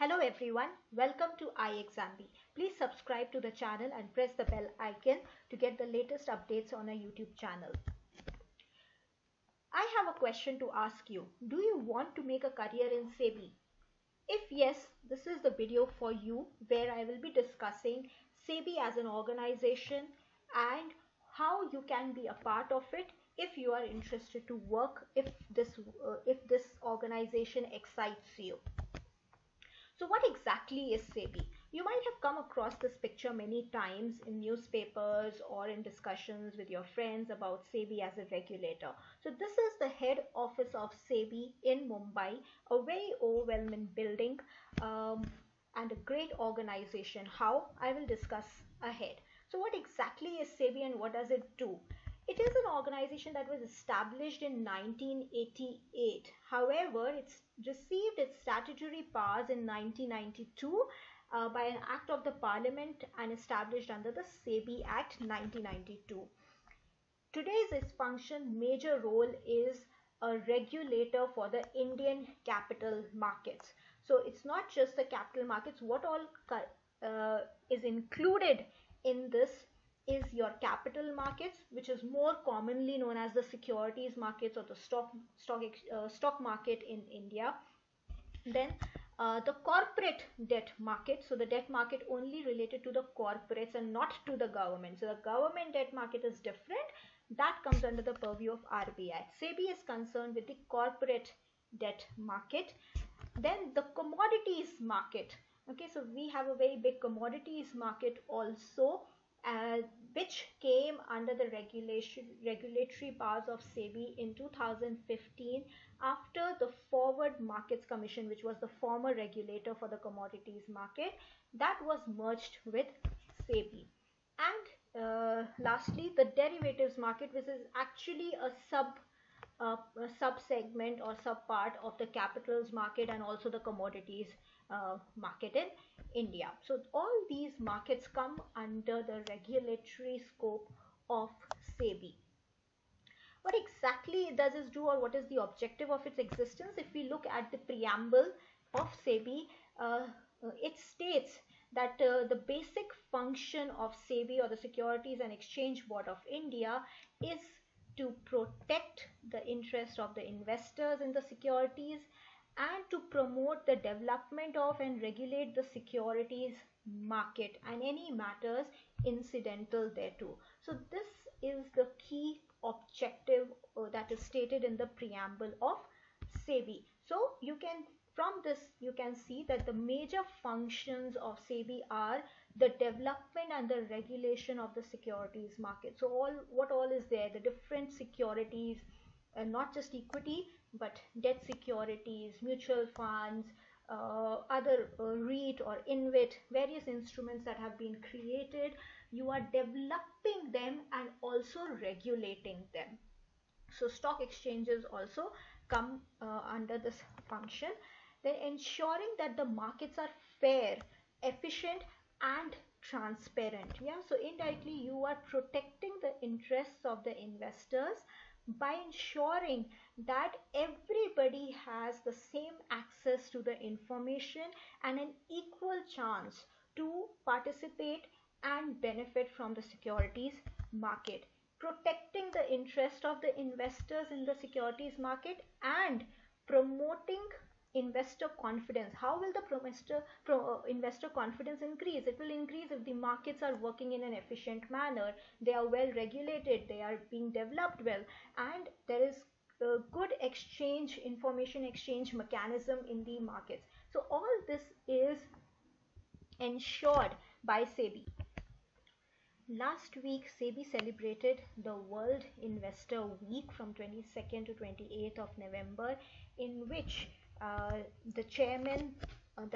Hello everyone, welcome to ixamBee. Please subscribe to the channel and press the bell icon to get the latest updates on our YouTube channel. I have a question to ask you. Do you want to make a career in SEBI? If yes, this is the video for you where I will be discussing SEBI as an organization and how you can be a part of it if you are interested to work, if this organization excites you. So what exactly is SEBI? You might have come across this picture many times in newspapers or in discussions with your friends about SEBI as a regulator. So this is the head office of SEBI in Mumbai, a very overwhelming building and a great organization. How? I will discuss ahead. So what exactly is SEBI and what does it do? It is an organization that was established in 1988. However, it's received its statutory powers in 1992 by an act of the Parliament and established under the SEBI Act 1992. Today's its function major role is a regulator for the Indian capital markets. So it's not just the capital markets. What all is included in this is your capital markets, which is more commonly known as the securities markets or the stock market in India. Then the corporate debt market, so the debt market only related to the corporates and not to the government. So the government debt market is different. That comes under the purview of RBI. SEBI is concerned with the corporate debt market. Then the commodities market. Okay, so we have a very big commodities market also, which came under the regulatory powers of SEBI in 2015 after the Forward Markets Commission, which was the former regulator for the commodities market, that was merged with SEBI. And lastly, the derivatives market, which is actually a sub-segment or sub-part of the capitals market and also the commodities market in India. So all these markets come under the regulatory scope of SEBI. What exactly does this do, or what is the objective of its existence? If we look at the preamble of SEBI, it states that the basic function of SEBI, or the Securities and Exchange Board of India, is to protect the interest of the investors in the securities and to promote the development of and regulate the securities market and any matters incidental thereto. So this is the key objective that is stated in the preamble of SEBI. So from this you can see that the major functions of SEBI are the development and the regulation of the securities market. So what all is there? The different securities, not just equity but debt securities, mutual funds, other REIT or InvIT, various instruments that have been created. You are developing them and also regulating them. So stock exchanges also come under this function. Then ensuring that the markets are fair, efficient and transparent. Yeah, so indirectly you are protecting the interests of the investors by ensuring that everybody has the same access to the information and an equal chance to participate and benefit from the securities market, protecting the interest of the investors in the securities market and promoting investor confidence. How will the investor confidence increase? It will increase if the markets are working in an efficient manner, they are well regulated, they are being developed well, and there is a good information exchange mechanism in the markets. So all this is ensured by SEBI. Last week, SEBI celebrated the World Investor Week from 22nd to 28th of November, in which the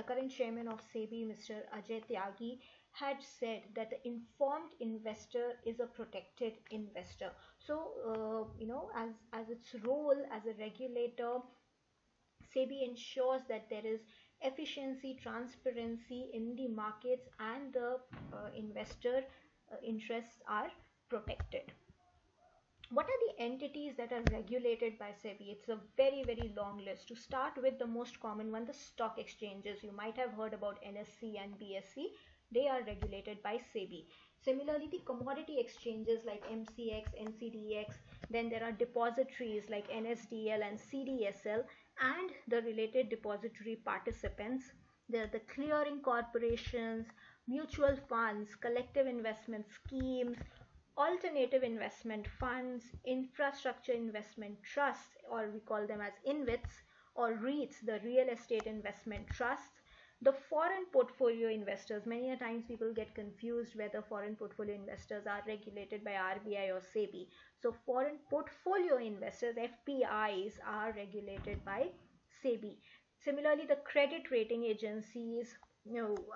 current chairman of SEBI, Mr. Ajay Tyagi, had said that the informed investor is a protected investor. So, as its role as a regulator, SEBI ensures that there is efficiency, transparency in the markets and the investor interests are protected. What are the entities that are regulated by SEBI? It's a very, very long list. To start with, the most common one, the stock exchanges. You might have heard about NSE and BSE. They are regulated by SEBI. Similarly, the commodity exchanges like MCX, NCDX, then there are depositories like NSDL and CDSL, and the related depository participants. There are the clearing corporations, mutual funds, collective investment schemes, alternative investment funds, infrastructure investment trusts, or we call them as INVITs, or REITs, the real estate investment trusts, the foreign portfolio investors. Many a times people get confused whether foreign portfolio investors are regulated by RBI or SEBI. So foreign portfolio investors, FPIs, are regulated by SEBI. Similarly, the credit rating agencies,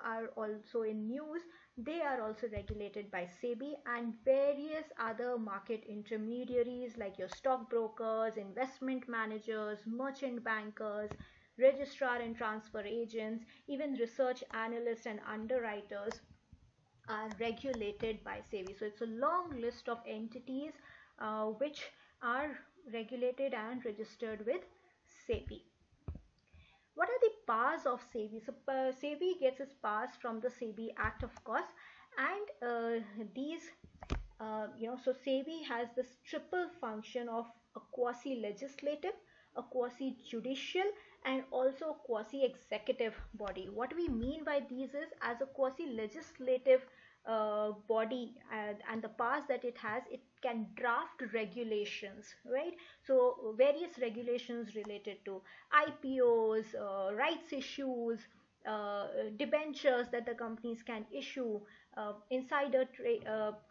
are also in news. They are also regulated by SEBI, and various other market intermediaries like your stockbrokers, investment managers, merchant bankers, registrar and transfer agents, even research analysts and underwriters are regulated by SEBI. So it's a long list of entities which are regulated and registered with SEBI. What are the powers of SEBI? So SEBI gets its powers from the SEBI Act, of course, and so SEBI has this triple function of a quasi-legislative, a quasi-judicial, and also a quasi-executive body. What we mean by these is, as a quasi-legislative body, and the powers that it has, it can draft regulations, right? So various regulations related to IPOs, rights issues, debentures that the companies can issue, insider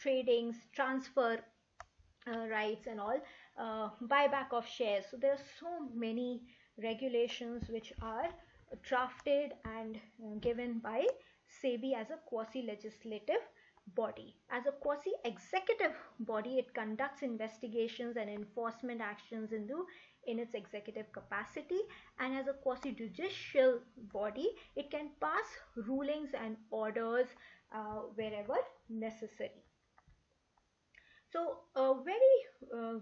tradings, transfer rights and all, buyback of shares. So there are so many regulations which are drafted and given by SEBI as a quasi-legislative body. As a quasi-executive body, it conducts investigations and enforcement actions in its executive capacity, and as a quasi-judicial body, it can pass rulings and orders wherever necessary. So a very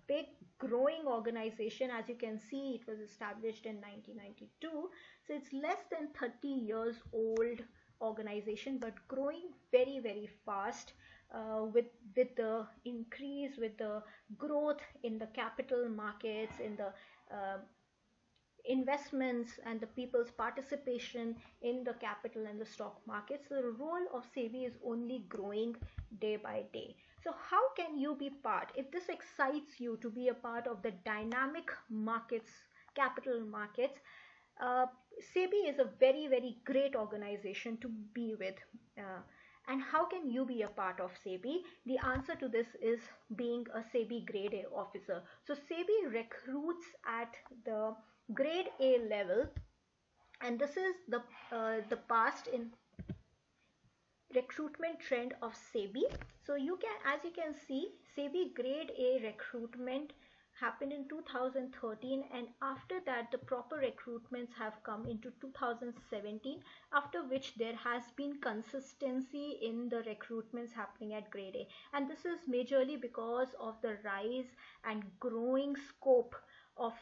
big growing organization. As you can see, it was established in 1992, so it's less than 30 years old organization, but growing very, very fast with the increase, with the growth in the capital markets, in the investments and the people's participation in the capital and the stock markets. So the role of SEBI is only growing day by day. So how can you be part? If this excites you to be a part of the dynamic markets, capital markets, SEBI is a very, very great organization to be with. And how can you be a part of SEBI? The answer to this is being a SEBI Grade A officer. So SEBI recruits at the Grade A level, and this is the past in recruitment trend of SEBI. So as you can see, SEBI Grade A recruitment happened in 2013, and after that the proper recruitments have come into 2017, after which there has been consistency in the recruitments happening at Grade A, and this is majorly because of the rise and growing scope of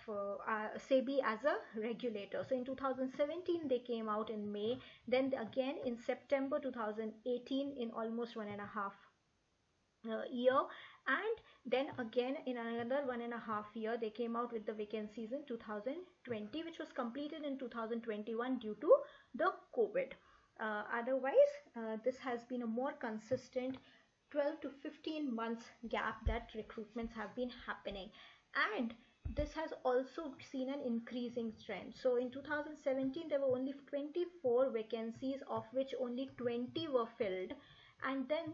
SEBI as a regulator. So in 2017 they came out in May, then again in September 2018, in almost 1.5 year, and then again in another 1.5 year they came out with the vacancies in 2020, which was completed in 2021 due to the COVID. Otherwise this has been a more consistent 12 to 15 months gap that recruitments have been happening, and this has also seen an increasing trend. So in 2017 there were only 24 vacancies, of which only 20 were filled, and then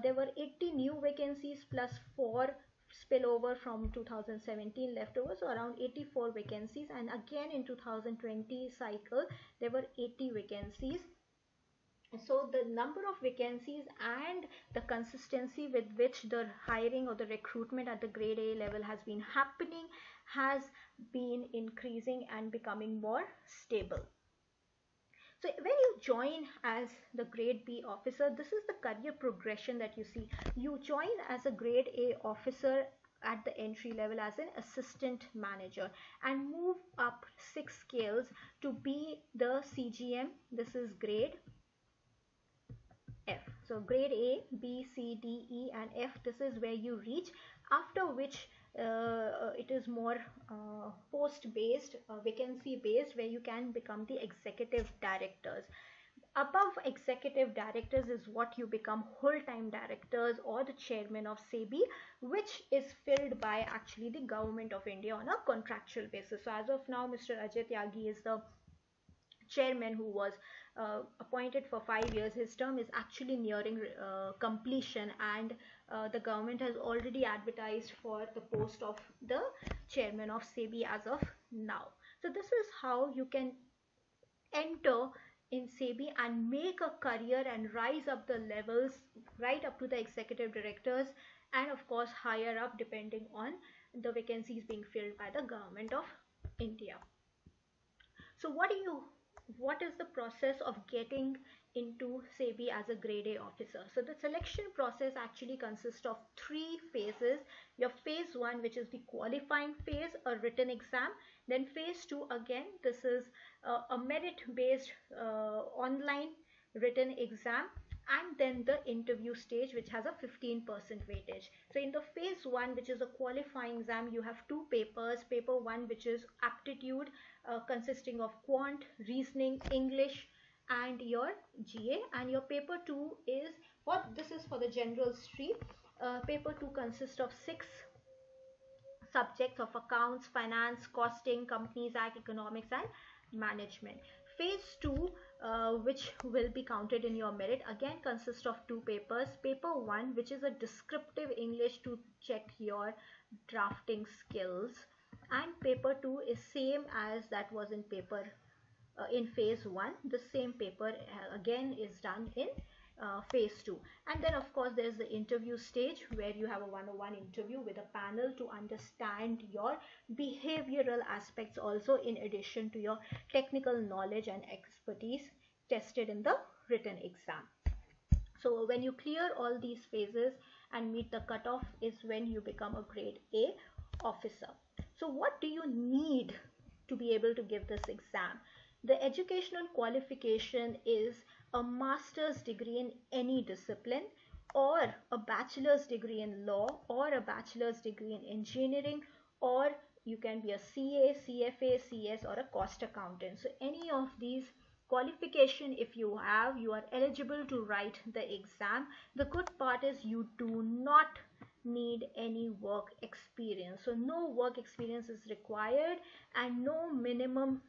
there were 80 new vacancies plus 4 spillover from 2017 leftover, so around 84 vacancies, and again in 2020 cycle there were 80 vacancies. So the number of vacancies and the consistency with which the hiring or the recruitment at the Grade A level has been happening has been increasing and becoming more stable. So when you join as the grade B officer, this is the career progression that you see. You join as a grade A officer at the entry level as an assistant manager and move up 6 scales to be the CGM. This is grade F. So grade A, B, C, D, E and F, this is where you reach, after which it is more post based, vacancy based, where you can become the executive directors. Above executive directors is what you become whole-time directors or the chairman of SEBI, which is filled by actually the government of India on a contractual basis. So as of now, Mr. Ajay Tyagi is the chairman who was appointed for 5 years. His term is actually nearing completion, and the government has already advertised for the post of the chairman of SEBI as of now. So this is how you can enter in SEBI and make a career and rise up the levels right up to the executive directors, and of course higher up depending on the vacancies being filled by the government of India. So what is the process of getting into SEBI as a grade A officer? So the selection process actually consists of 3 phases. Your phase 1, which is the qualifying phase, a written exam. Then phase 2, again this is a merit based online written exam, and then the interview stage, which has a 15% weightage. So in the phase 1, which is a qualifying exam, you have 2 papers. Paper 1, which is aptitude, consisting of quant, reasoning, English and your GA, and your paper 2 is this is for the general stream. Paper 2 consists of 6 subjects of accounts, finance, costing, companies act, economics and management. Phase 2, which will be counted in your merit, again consists of 2 papers. Paper 1, which is a descriptive English to check your drafting skills, and paper 2 is same as that was in paper in phase 1. The same paper again is done in phase 2. And then of course there is the interview stage, where you have a one-on-one interview with a panel to understand your behavioral aspects also, in addition to your technical knowledge and expertise tested in the written exam. So when you clear all these phases and meet the cutoff is when you become a grade A officer. So what do you need to be able to give this exam? The educational qualification is a master's degree in any discipline, or a bachelor's degree in law, or a bachelor's degree in engineering, or you can be a CA, CFA, CS or a cost accountant. So any of these qualification if you have, you are eligible to write the exam. The good part is you do not need any work experience. So no work experience is required, and no minimum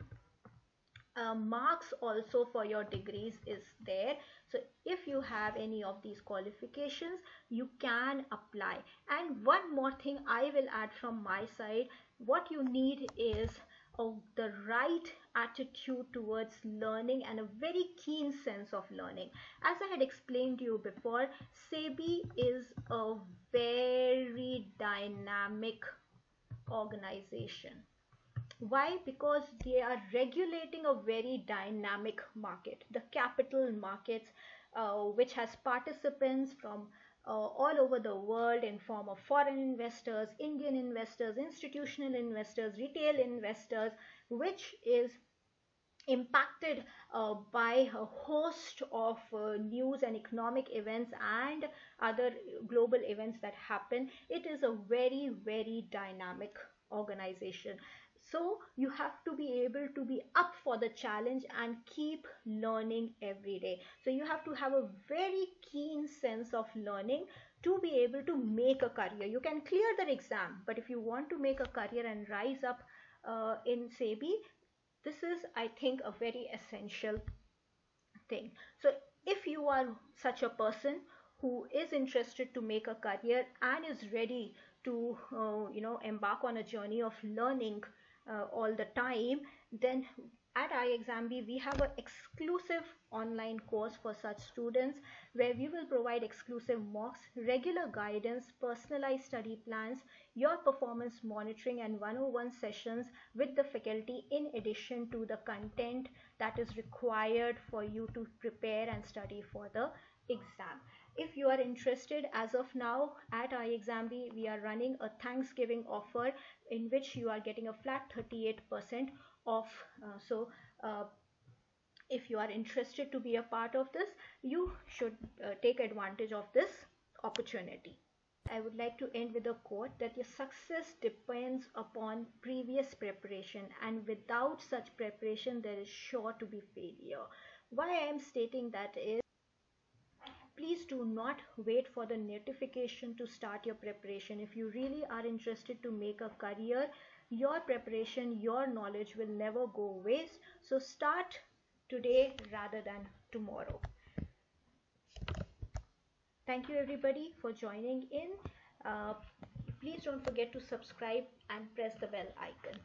marks also for your degrees is there. So if you have any of these qualifications, you can apply. And one more thing I will add from my side, what you need is the right attitude towards learning and a very keen sense of learning. As I had explained to you before, SEBI is a very dynamic organization. Why? Because they are regulating a very dynamic market, the capital markets, which has participants from all over the world in form of foreign investors, Indian investors, institutional investors, retail investors, which is impacted by a host of news and economic events and other global events that happen. It is a very, very dynamic organization. So you have to be able to be up for the challenge and keep learning every day. So you have to have a very keen sense of learning to be able to make a career. You can clear the exam, but if you want to make a career and rise up in SEBI, this is, I think, a very essential thing. So if you are such a person who is interested to make a career and is ready to embark on a journey of learning all the time, then at iXamBee, we have an exclusive online course for such students where we will provide exclusive mocks, regular guidance, personalized study plans, your performance monitoring, and 101 sessions with the faculty in addition to the content that is required for you to prepare and study for the exam. If you are interested, as of now at iXamBee, we are running a Thanksgiving offer in which you are getting a flat 38% off. If you are interested to be a part of this, you should take advantage of this opportunity. I would like to end with a quote that your success depends upon previous preparation, and without such preparation, there is sure to be failure. Why I am stating that is, please do not wait for the notification to start your preparation. If you really are interested to make a career, your preparation, your knowledge will never go waste. So start today rather than tomorrow. Thank you everybody for joining in. Please don't forget to subscribe and press the bell icon.